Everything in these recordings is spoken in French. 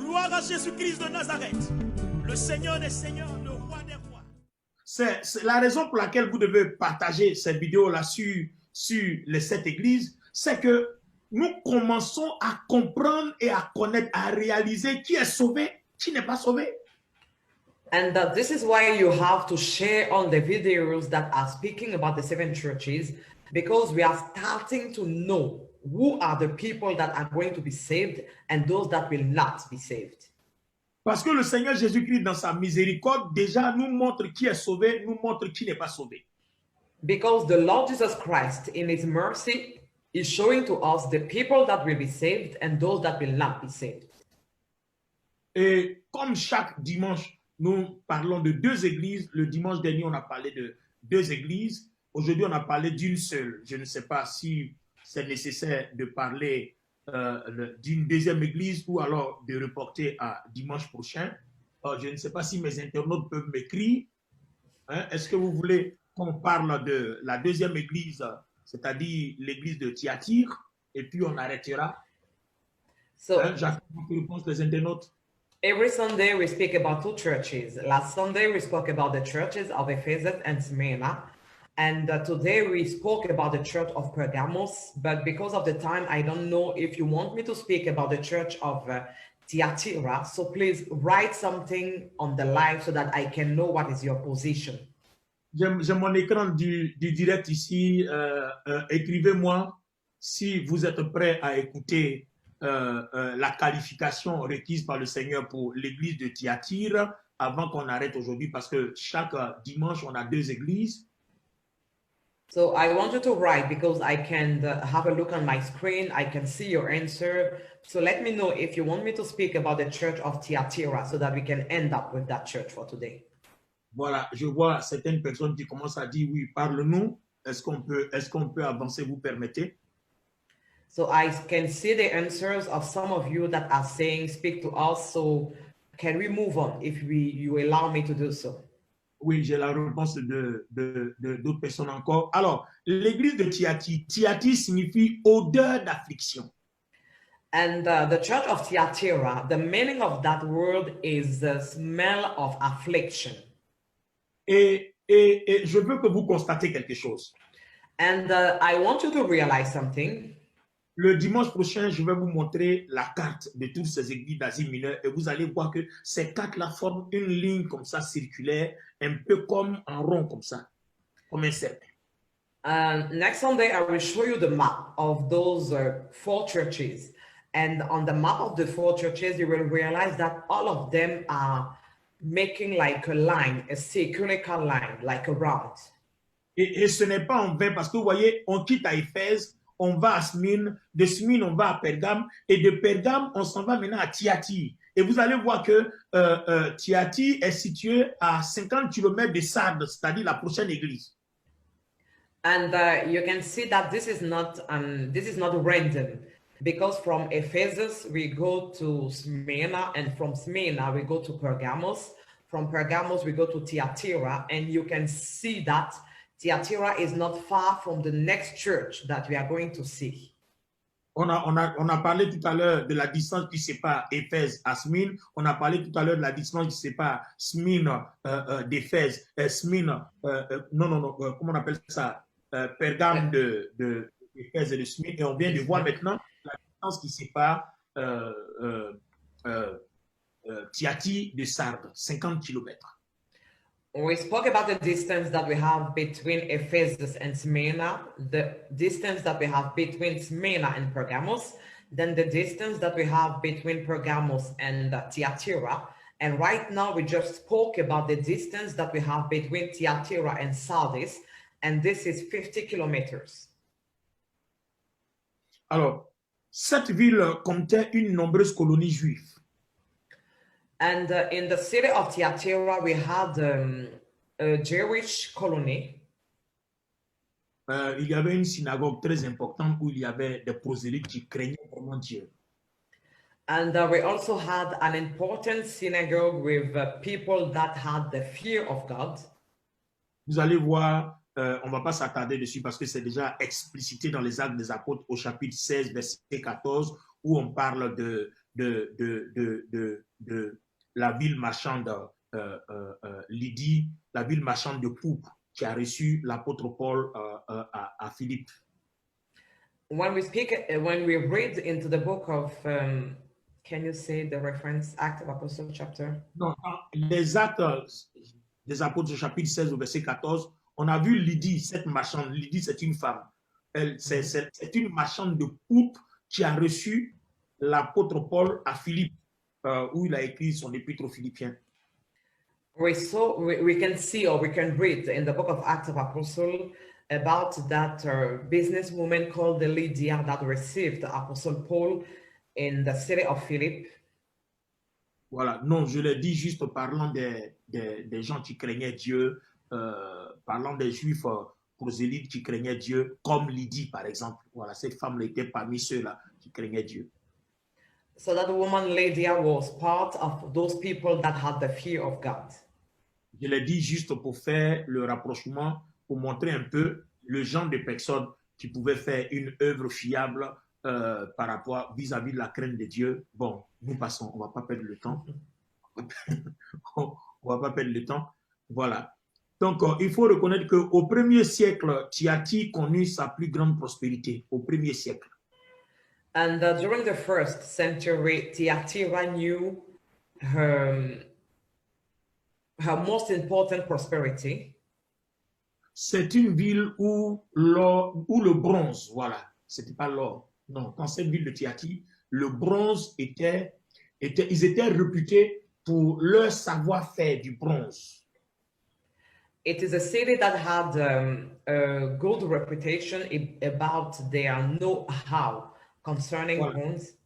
Gloire à Jésus-Christ de Nazareth, le Seigneur des Seigneurs, le Roi des Rois. C'est la raison pour laquelle vous devez partager cette vidéo-là sur les 7 églises, c'est que nous commençons à comprendre et à connaître, à réaliser qui est sauvé, qui n'est pas sauvé. And this is why you have to share on the videos that are speaking about the 7 churches, because we are starting to know who are the people that are going to be saved and those that will not be saved. Parce que le Seigneur Jésus-Christ, dans sa miséricorde, déjà nous montre qui est sauvé, nous montre qui n'est pas sauvé. Because the Lord Jesus Christ, in his mercy, is showing to us the people that will be saved and those that will not be saved. Et comme chaque dimanche, nous parlons de 2 églises. Le dimanche dernier, on a parlé de 2 églises. Aujourd'hui, on a parlé d'une seule. Je ne sais pas si c'est nécessaire de parler d'une deuxième église ou alors de reporter à dimanche prochain. Je ne sais pas si mes internautes peuvent m'écrire. Est-ce que vous voulez qu'on parle de la deuxième église, c'est-à-dire l'église de Thyatire, et puis on arrêtera? J'attends votre réponse des internautes. Every Sunday we speak about 2 churches. Last Sunday we spoke about the churches of Ephesus and Smyrna. And today we spoke about the church of Pergamos. But because of the time, I don't know if you want me to speak about the church of Thyatira. So please write something on the live so that I can know what is your position. J'ai mon écran du direct ici. Écrivez-moi si vous êtes prêts à écouter la qualification requise par le Seigneur pour l'église de Thyatire avant qu'on arrête aujourd'hui, parce que chaque dimanche, on a 2 églises. So I want you to write, because I can have a look on my screen. I can see your answer. So let me know if you want me to speak about the church of Thyatira so that we can end up with that church for today. Voilà, je vois certaines personnes qui commencent à dire oui, parle-nous. Est-ce qu'on peut avancer, vous permettez? So I can see the answers of some of you that are saying, speak to us. So can we move on if you allow me to do so? Oui, j'ai la réponse d'autres personnes encore. Alors, l'église de Thyatire, Thyatire signifie odeur d'affliction. And the church of Thyatira, the meaning of that word is the smell of affliction. Et je veux que vous constatez quelque chose. And I want you to realize something. Le dimanche prochain, je vais vous montrer la carte de toutes ces églises d'Asie mineure et vous allez voir que ces cartes-là forment une ligne comme ça, circulaire, un peu comme en rond comme ça, comme un cercle. Next Sunday, I will show you the map of those 4 churches. And on the map of the 4 churches, you will realize that all of them are making like a line, a circular line, like a round. Et ce n'est pas en vain, parce que vous voyez, on quitte à Éphèse, on va à Smyrne, de Smyrne, on va à Pergame, et de Pergame, on s'en va maintenant à Thyatire. Et vous allez voir que Thyatire est situé à 50 km de Sardes, c'est-à-dire la prochaine église. And you can see that this is not random, because from Ephesus we go to Smyrna, and from Smyrna we go to Pergamos. From Pergamos we go to Thyatira, and you can see that Thyatira is not far from the next church that we are going to see. On a parlé tout à l'heure de la distance qui sépare Éphèse à Smyrne. On a parlé tout à l'heure de la distance qui sépare Smyrne d'Éphèse. Smyrne, comment on appelle ça? Pergame d'Éphèse et de Smyrne. Et on vient de voir maintenant la distance qui sépare Thyatire de Sardes, 50 km. We spoke about the distance that we have between Ephesus and Smyrna, the distance that we have between Smyrna and Pergamos, then the distance that we have between Pergamos and Thyatira. And right now we just spoke about the distance that we have between Thyatira and Sardis, and this is 50 kilometers. Alors, cette ville comptait une nombreuse colonie juive. And in the city of Thyatira, we had a Jewish colony. Il y avait une synagogue très importante où il y avait des prosélytes qui craignaient vraiment Dieu. And we also had an important synagogue with people that had the fear of God. Vous allez voir, on ne va pas s'attarder dessus parce que c'est déjà explicité dans les Actes des Apôtres au chapitre 16, verset 14, où on parle de de la ville marchande Lydie, la ville marchande de Poupe, qui a reçu l'apôtre Paul à Philippe. When we read into the book of, can you say the reference, Acts of Apostles chapter? Non, les actes des apôtres, chapitre 16 au verset 14, on a vu Lydie, cette marchande. Lydie, c'est une femme. C'est une marchande de Poupe qui a reçu l'apôtre Paul à Philippe, où il a écrit son épître aux Philippiens. We can see, or we can read in the book of Acts of Apostles about that businesswoman called Lydia that received Apostle Paul in the city of Philip. Voilà, non, je l'ai dit juste parlant des gens qui craignaient Dieu, parlant des Juifs prosélytes qui craignaient Dieu, comme Lydie par exemple. Voilà, cette femme était parmi ceux-là qui craignaient Dieu. So that woman Lydia was part of those people that had the fear of God. Je l'ai dit juste pour faire le rapprochement, pour montrer un peu le genre de personnes qui pouvaient faire une œuvre fiable par rapport vis-à-vis de la crainte de Dieu. Bon, nous passons, on ne va pas perdre le temps. On ne va pas perdre le temps. Voilà. Donc, il faut reconnaître qu'au 1er siècle, Thyatire connut sa plus grande prospérité. Au 1er siècle. And during the 1st century, Thyatira knew her most important prosperity. C'est une ville où le bronze, voilà, c'était pas l'or. Non, dans cette ville de Thyatire, le bronze ils étaient réputés pour leur savoir-faire du bronze. It is a city that had a good reputation about their know-how concerning bronze.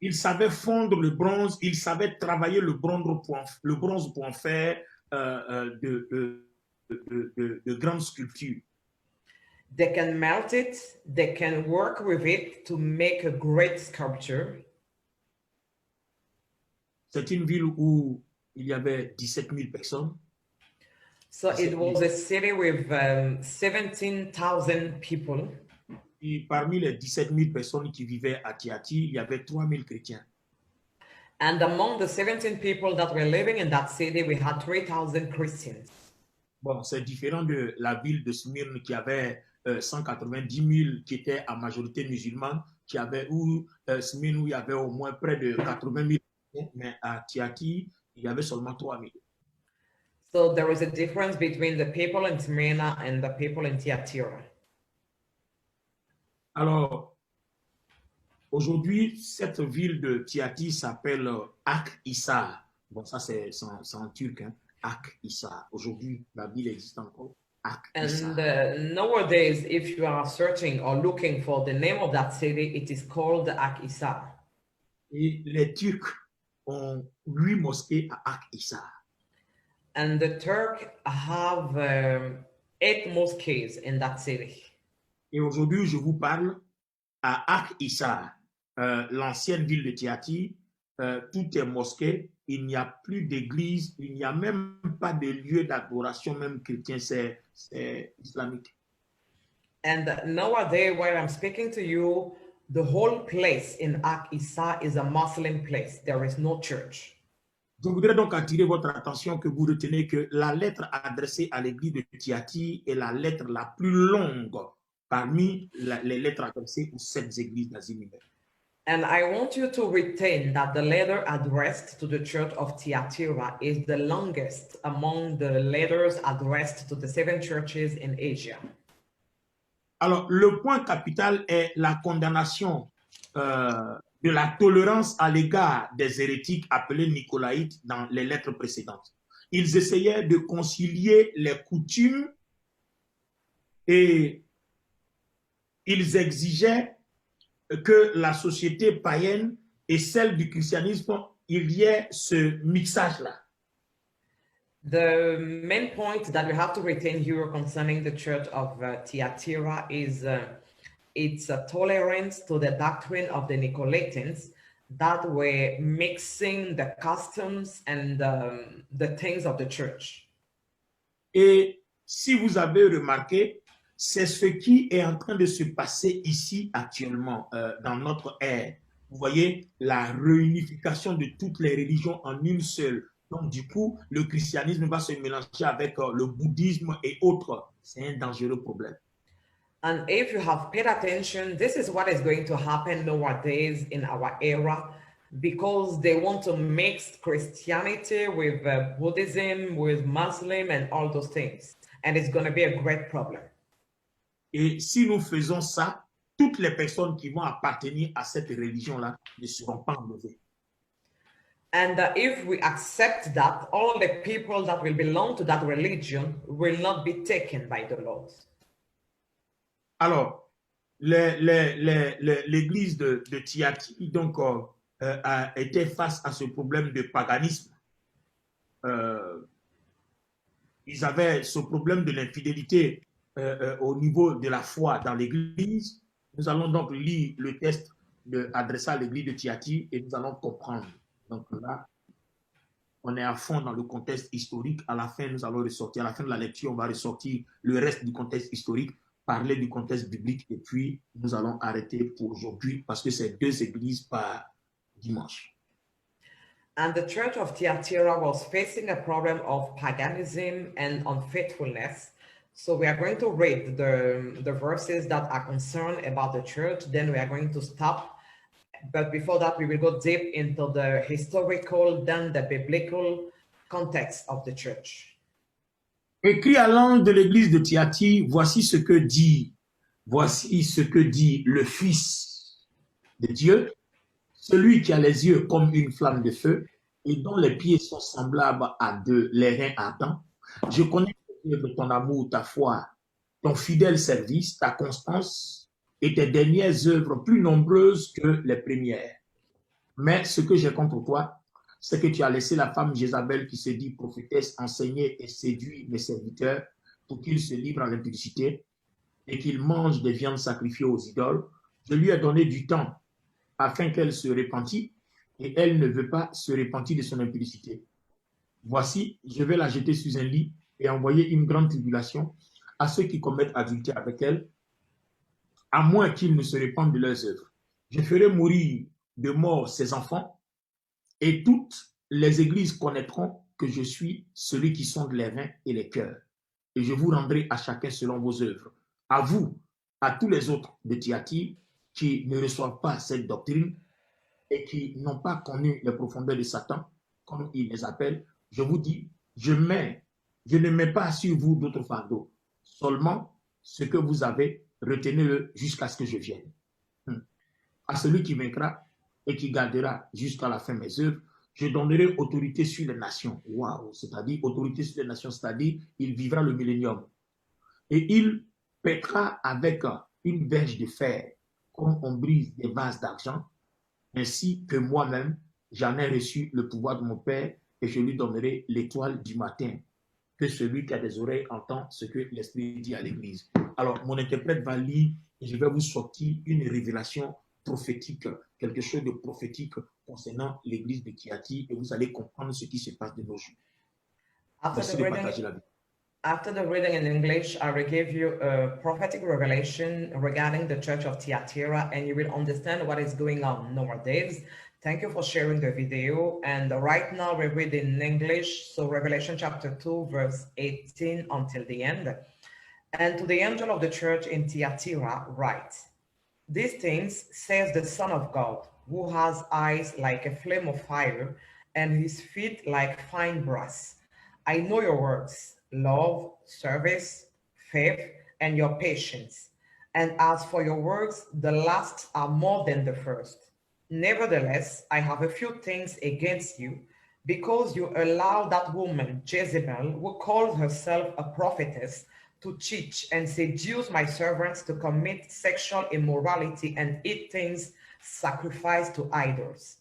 Ils savaient fondre le bronze, ils savaient travailler le bronze pour en faire de grandes sculptures. They can melt it, they can work with it to make a great sculpture. C'est une ville où il y avait 17 000 personnes. So it was a city with 17,000 people. Et parmi les 17 000 personnes qui vivaient à Thyatire, il y avait 3 000 chrétiens. And among the 17 people that were living in that city, we had 3,000 Christians. Bon, c'est différent de la ville de Smyrne qui avait 190 000 qui étaient à majorité musulmane, Smyrne où il y avait au moins près de 80 000, mais à Thyatire, il y avait seulement 3 000. So there is a difference between the people in Smyrna and the people in Thyatira. Alors, aujourd'hui, cette ville de Thyatire s'appelle Ak-Issar. Bon, ça c'est en turc, hein? Ak-Issar. Aujourd'hui, la ville existe encore. And nowadays, if you are searching or looking for the name of that city, it is called Ak-Issar. Et les Turcs ont 8 mosquées à Ak-Issar. And the Turks have 8 mosques in that city. Et aujourd'hui, je vous parle à Ak-Issar, l'ancienne ville de Thyatire. Tout est mosquée. Il n'y a plus d'église, il n'y a même pas de lieu d'adoration, même chrétien, c'est islamique. And nowadays, where I'm speaking to you, the whole place in Ak-Issar is a Muslim place. There is no church. Je voudrais donc attirer votre attention que vous retenez que la lettre adressée à l'église de Thyatire est la lettre la plus longue parmi les lettres adressées aux 7 églises d'Asie mineure. And I want you to retain that the letter addressed to the church of Thyatira is the longest among the letters addressed to the 7 churches in Asia. Alors, le point capital est la condamnation de la tolérance à l'égard des hérétiques appelés nicolaïtes dans les lettres précédentes. Ils essayaient de concilier les coutumes et ils exigeaient que la société païenne et celle du christianisme, il y ait ce mixage-là. The main point that we have to retain here concerning the church of Thyatira is its tolerance to the doctrine of the Nicolaitans that were mixing the customs and the things of the church. Et si vous avez remarqué, c'est ce qui est en train de se passer ici actuellement dans notre ère. Vous voyez la réunification de toutes les religions en une seule. Donc, du coup, le christianisme va se mélanger avec le bouddhisme et autres. C'est un dangereux problème. And if you have paid attention, this is what is going to happen nowadays in our era because they want to mix Christianity with Buddhism, with Muslim, and all those things. And it's going to be a great problem. Et si nous faisons ça, toutes les personnes qui vont appartenir à cette religion-là ne seront pas enlevées. And if we accept that, all the people that will belong to that religion will not be taken by the Lord. Alors, l'église de Tiatire donc, a été face à ce problème de paganisme. Ils avaient ce problème de l'infidélité au niveau de la foi dans l'église. Nous allons donc lire le texte adressé à l'église de Tiatire et nous allons comprendre. Donc là, on est à fond dans le contexte historique. À la fin, nous allons ressortir, à la fin de la lecture, on va ressortir le reste du contexte historique, parler du contexte biblique et puis nous allons arrêter pour aujourd'hui parce que c'est 2 églises par dimanche. And the church of Thyatira was facing a problem of paganism and unfaithfulness. So we are going to read the verses that are concerned about the church. Then we are going to stop. But before that, we will go deep into the historical, then the biblical context of the church. Écrit à l'ange de l'église de Thyatire, voici ce que dit le Fils de Dieu, celui qui a les yeux comme une flamme de feu et dont les pieds sont semblables à de l'airain ardent. Je connais ton amour, ta foi, ton fidèle service, ta constance et tes dernières œuvres plus nombreuses que les premières. Mais ce que j'ai contre toi, c'est que tu as laissé la femme Jézabel qui se dit prophétesse enseigner et séduire mes serviteurs pour qu'ils se livrent à l'impudicité et qu'ils mangent des viandes sacrifiées aux idoles. Je lui ai donné du temps afin qu'elle se repentît et elle ne veut pas se repentir de son impudicité. Voici, je vais la jeter sous un lit et envoyer une grande tribulation à ceux qui commettent adultère avec elle, à moins qu'ils ne se repentent de leurs œuvres. Je ferai mourir de mort ses enfants et toutes les églises connaîtront que je suis celui qui sonde les reins et les cœurs. Et je vous rendrai à chacun selon vos œuvres. À vous, à tous les autres de Thyatire qui ne reçoivent pas cette doctrine et qui n'ont pas connu les profondeurs de Satan, comme il les appelle, je vous dis, je ne mets pas sur vous d'autres fardeaux. Seulement ce que vous avez, retenez-le jusqu'à ce que je vienne. À celui qui vaincra et qui gardera jusqu'à la fin mes œuvres, je donnerai autorité sur les nations. Waouh, c'est-à-dire autorité sur les nations, c'est-à-dire il vivra le millénium. Et il pètera avec une verge de fer, comme on brise des vases d'argent, ainsi que moi-même, j'en ai reçu le pouvoir de mon Père et je lui donnerai l'étoile du matin. Que celui qui a des oreilles entend ce que l'Esprit dit à l'Église. Alors, mon interprète va lire et je vais vous sortir une révélation prophétique, quelque chose de prophétique concernant l'église de Thyatire et vous allez comprendre ce qui se passe de nos jours. Merci de partager la vie. After the reading in English, I will give you a prophetic revelation regarding the church of Thyatira and you will understand what is going on nowadays. Thank you for sharing the video. And right now we read in English, so Revelation chapter 2, verse 18 until the end. And to the angel of the church in Thyatira write, these things says the Son of God, who has eyes like a flame of fire and his feet like fine brass. I know your works, love, service, faith, and your patience. And as for your works, the last are more than the first. Nevertheless, I have a few things against you, because you allow that woman, Jezebel, who calls herself a prophetess, to teach and seduce my servants to commit sexual immorality and eat things sacrificed to idols.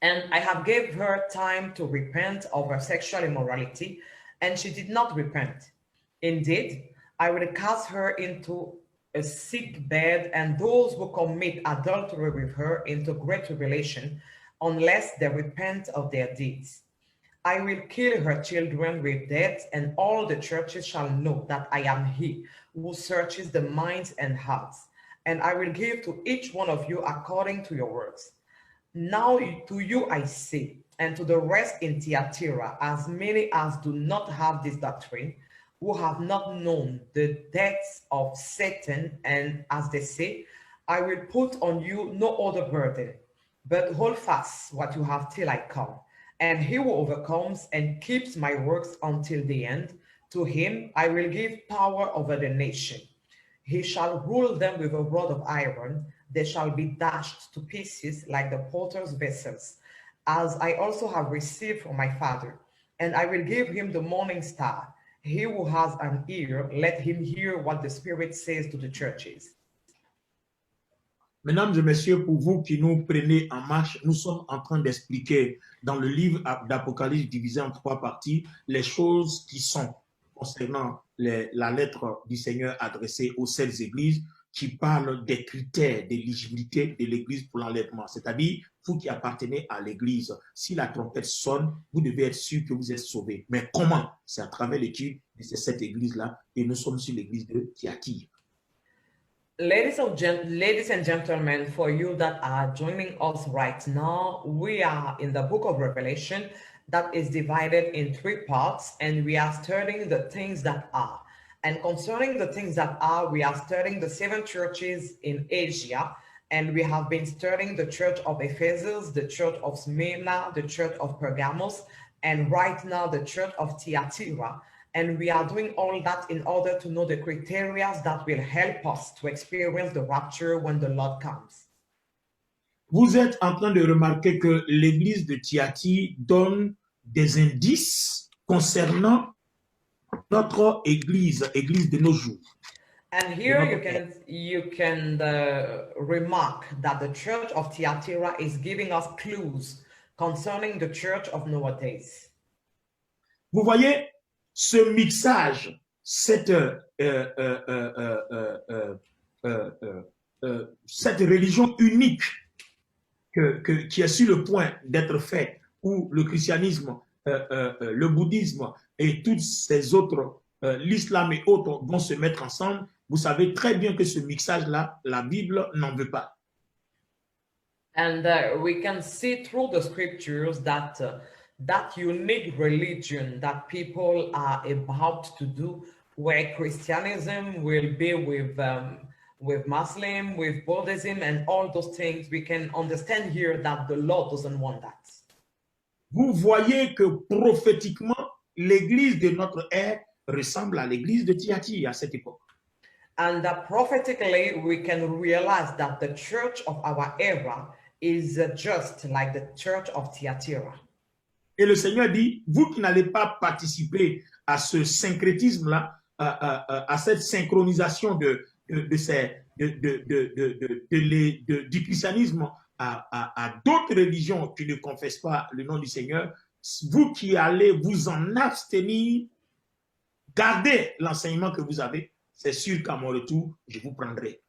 And I have gave her time to repent of her sexual immorality, and she did not repent. Indeed, I will cast her into a sick bed, and those who commit adultery with her into great tribulation, unless they repent of their deeds. I will kill her children with death, and all the churches shall know that I am he who searches the minds and hearts. And I will give to each one of you according to your works. Now to you I say, and to the rest in Thyatira, as many as do not have this doctrine, who have not known the depths of Satan, and as they say, I will put on you no other burden, but hold fast what you have till I come. And he who overcomes and keeps my works until the end, to him I will give power over the nation. He shall rule them with a rod of iron. They shall be dashed to pieces like the potter's vessels, as I also have received from my Father. And I will give him the morning star. He who has an ear, let him hear what the Spirit says to the churches. Mesdames et messieurs, pour vous qui nous prenez en marche, nous sommes en train d'expliquer dans le livre d'Apocalypse divisé en 3 parties les choses qui sont concernant la lettre du Seigneur adressée aux 7 églises qui parle des critères d'éligibilité de l'église pour l'enlèvement. C'est-à-dire, vous qui appartenez à l'église, si la trompette sonne, vous devez être sûr que vous êtes sauvés. Mais comment? C'est à travers l'étude de ces 7 églises-là et nous sommes sur l'église de Thyatire. Ladies and gentlemen, for you that are joining us right now, we are in the book of Revelation that is divided in 3 parts, and we are studying the things that are. And concerning the things that are, we are studying the 7 churches in Asia, and we have been studying the church of Ephesus, the church of Smyrna, the church of Pergamos, and right now the church of Thyatira. And we are doing all that in order to know the criteria that will help us to experience the rapture when the Lord comes. Vous êtes en train de remarquer que l'église de Thyatire donne des indices concernant notre église de nos jours. And here you can remark that the church of Thyatira is giving us clues concerning the church of nowadays. Vous voyez ce mixage, cette religion unique qui est sur le point d'être faite, où le christianisme, le bouddhisme et toutes ces autres, l'islam et autres vont se mettre ensemble. Vous savez très bien que ce mixage-là, la Bible n'en veut pas. And we can see through the scriptures that that unique religion that people are about to do, where Christianism will be with Muslim, with Buddhism, and all those things, we can understand here that the Lord doesn't want that. Vous voyez que prophétiquement, l'église de notre ère ressemble à l'église de Thyatire à cette époque. And prophetically, we can realize that the church of our era is just like the church of Thyatira. Et le Seigneur dit, vous qui n'allez pas participer à ce syncrétisme-là, à cette synchronisation du christianisme à d'autres religions qui ne confessent pas le nom du Seigneur, vous qui allez vous en abstenir, gardez l'enseignement que vous avez, c'est sûr qu'à mon retour, je vous prendrai.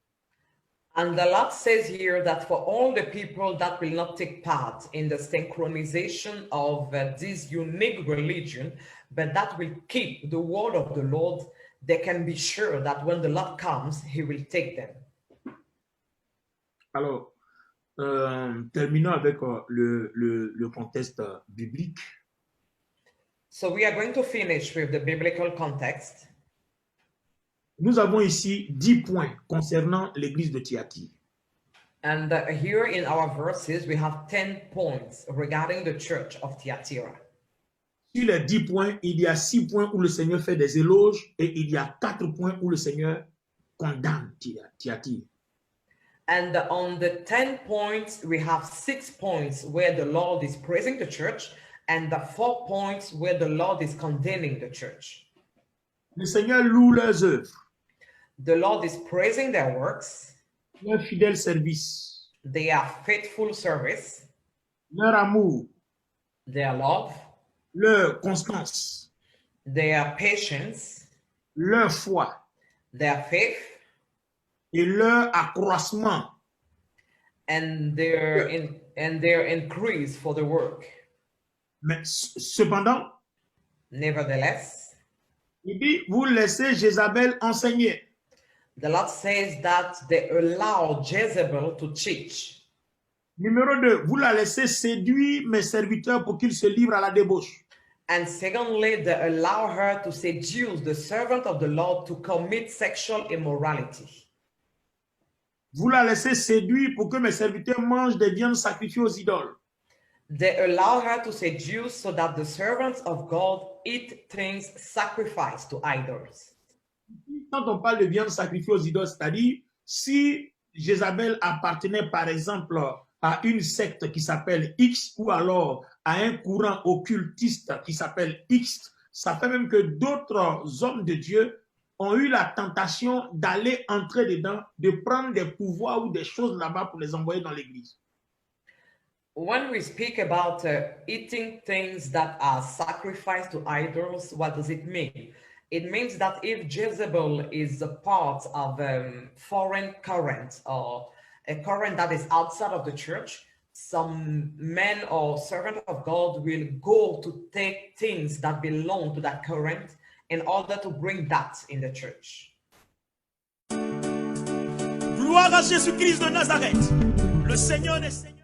And the Lord says here that for all the people that will not take part in the synchronization of this unique religion, but that will keep the word of the Lord, they can be sure that when the Lord comes, he will take them. Alors, terminons avec le contexte biblique. So we are going to finish with the biblical context. Nous avons ici 10 points concernant l'église de Thyatire. And here in our verses, we have 10 points regarding the church of Thyatira. Sur les 10 points, il y a 6 points où le Seigneur fait des éloges et il y a 4 points où le Seigneur condamne Thyatire. And on the 10 points, we have 6 points where the Lord is praising the church and the 4 points where the Lord is condemning the church. Le Seigneur loue leurs œuvres. The Lord is praising their works, leur fidèle service, their faithful service, leur amour, their love, leur constance, their patience, leur foi their faith, et leur accroissement and their increase for the work. Mais cependant, Nevertheless, il dit, vous laissez Jézabel enseigner. the Lord says that they allow Jezebel to teach. Numéro 2, vous la laissez séduire mes serviteurs pour qu'ils se livrent à la débauche. And secondly, they allow her to seduce the servant of the Lord to commit sexual immorality. Vous la laissez séduire pour que mes serviteurs mangent des viandes sacrifiées aux idoles. They allow her to seduce so that the servants of God eat things sacrificed to idols. Quand on parle de viande sacrifiée aux idoles, c'est-à-dire si Jézabel appartenait par exemple à une secte qui s'appelle X ou alors à un courant occultiste qui s'appelle X, ça fait même que d'autres hommes de Dieu ont eu la tentation d'aller entrer dedans, de prendre des pouvoirs ou des choses là-bas pour les envoyer dans l'église. When we speak about eating things that are sacrificed to idols, what does it mean? It means that if Jezebel is a part of a foreign current or a current that is outside of the church, some men or servant of God will go to take things that belong to that current in order to bring that in the church. Gloire à Jésus-Christ de Nazareth, le Seigneur des Seigneurs.